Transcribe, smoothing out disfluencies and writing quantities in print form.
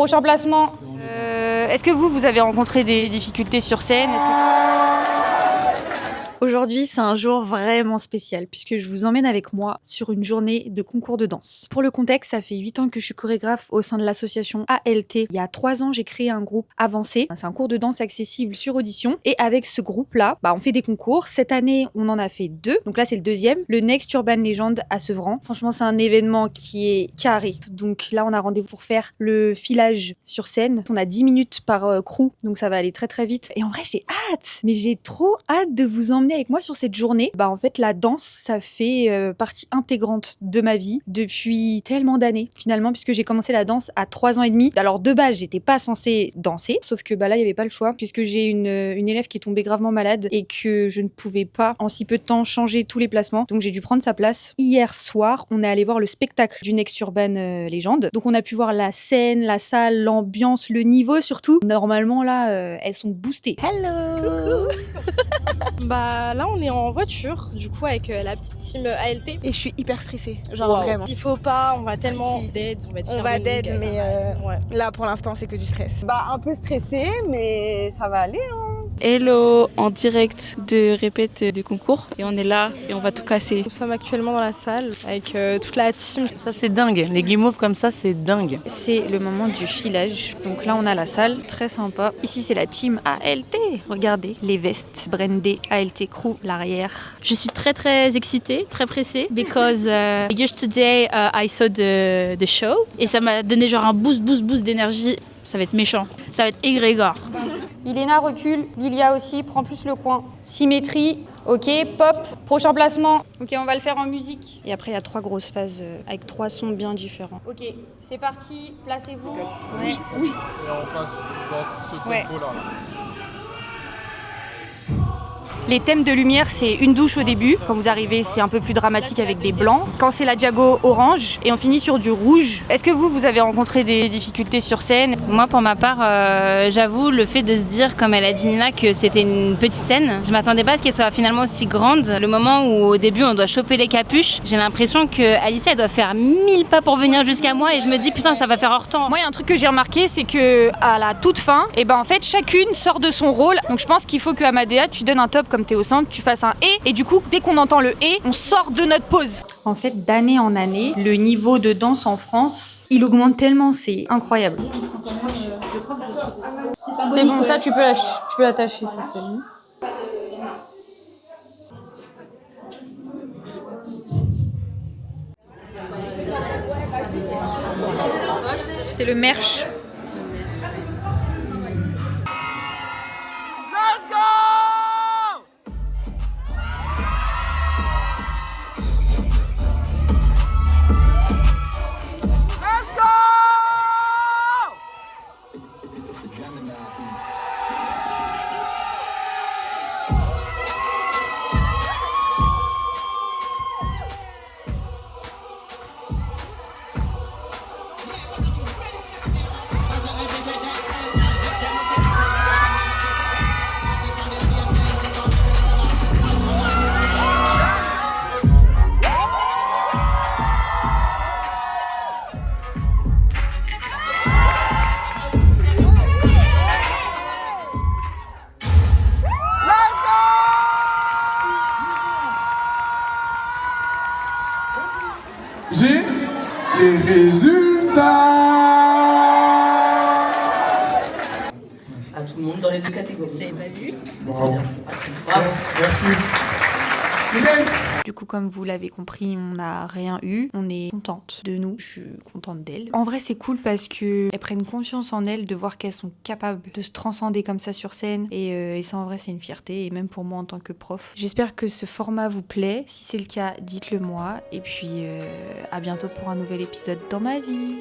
prochain placement. Est-ce que vous avez rencontré des difficultés sur scène? Aujourd'hui, c'est un jour vraiment spécial puisque je vous emmène avec moi sur une journée de concours de danse. Pour le contexte, ça fait 8 ans que je suis chorégraphe au sein de l'association ALT. Il y a 3 ans, j'ai créé un groupe avancé. C'est un cours de danse accessible sur audition. Et avec ce groupe-là, on fait des concours. Cette année, on en a fait 2. Donc là, c'est le 2e. Le Next Urban Legend à Sevran. Franchement, c'est un événement qui est carré. Donc là, on a rendez-vous pour faire le filage sur scène. On a 10 minutes par crew. Donc ça va aller très très vite. Et en vrai, j'ai hâte. Mais j'ai trop hâte de vous emmener avec moi sur cette journée. En fait, la danse, ça fait partie intégrante de ma vie depuis tellement d'années, finalement, puisque j'ai commencé la danse à 3 ans et demi. Alors, de base, j'étais pas censée danser, sauf que là, il y avait pas le choix, puisque j'ai une élève qui est tombée gravement malade et que je ne pouvais pas, en si peu de temps, changer tous les placements. Donc, j'ai dû prendre sa place. Hier soir, on est allé voir le spectacle du Next Urban Legend. Donc, on a pu voir la scène, la salle, l'ambiance, le niveau surtout. Normalement, là, elles sont boostées. Hello. Coucou. Là, on est en voiture, du coup, avec la petite team ALT. Et je suis hyper stressée, genre vraiment. Il faut pas, on va tellement dead, on va dead, mais là, pour l'instant, c'est que du stress. Un peu stressée, mais ça va aller, hein. Hello, en direct de répète de concours et on est là et on va tout casser. Nous sommes actuellement dans la salle avec toute la team. Ça c'est dingue, les guimauves comme ça c'est dingue. C'est le moment du filage, donc là on a la salle, très sympa. Ici c'est la team ALT, regardez les vestes brandées ALT Crew, l'arrière. Je suis très très excitée, très pressée because yesterday I saw the show et ça m'a donné genre un boost d'énergie. Ça va être méchant, ça va être égrégore. Iléna recule, Lilia aussi, prends plus le coin. Symétrie, ok, pop, prochain placement. Ok, on va le faire en musique. Et après il y a 3 grosses phases avec 3 sons bien différents. Ok, c'est parti, placez-vous. Oui. Et on passe dans ce tempo-là. Les thèmes de lumière, c'est une douche au début. Quand vous arrivez, c'est un peu plus dramatique avec des blancs. Quand c'est la Diago, orange. Et on finit sur du rouge. Est-ce que vous avez rencontré des difficultés sur scène? Moi, pour ma part, j'avoue, le fait de se dire, comme elle a dit Nina, que c'était une petite scène, je m'attendais pas à ce qu'elle soit finalement aussi grande. Le moment où, au début, on doit choper les capuches, j'ai l'impression que Alicia, elle doit faire 1000 pas pour venir jusqu'à moi. Et je me dis, putain, ça va faire hors temps. Moi, il y a un truc que j'ai remarqué, c'est que à la toute fin, en fait, chacune sort de son rôle. Donc, je pense qu'il faut que Amadea, tu donnes un top comme t'es au centre, tu fasses un et du coup, dès qu'on entend le et, on sort de notre pause. En fait, d'année en année, le niveau de danse en France, il augmente tellement, c'est incroyable. C'est bon, ça, tu peux l'attacher, ça, c'est bon. C'est le merch. J'ai les résultats. À tout le monde dans les 2 catégories. Bravo. Merci. Yes. Du coup, comme vous l'avez compris, on n'a rien eu. On est contente de nous. Je suis contente d'elles. En vrai, c'est cool parce que elles prennent confiance en elles, de voir qu'elles sont capables de se transcender comme ça sur scène. Et ça, en vrai, c'est une fierté. Et même pour moi en tant que prof. J'espère que ce format vous plaît. Si c'est le cas, dites-le moi. Et puis, à bientôt pour un nouvel épisode dans ma vie.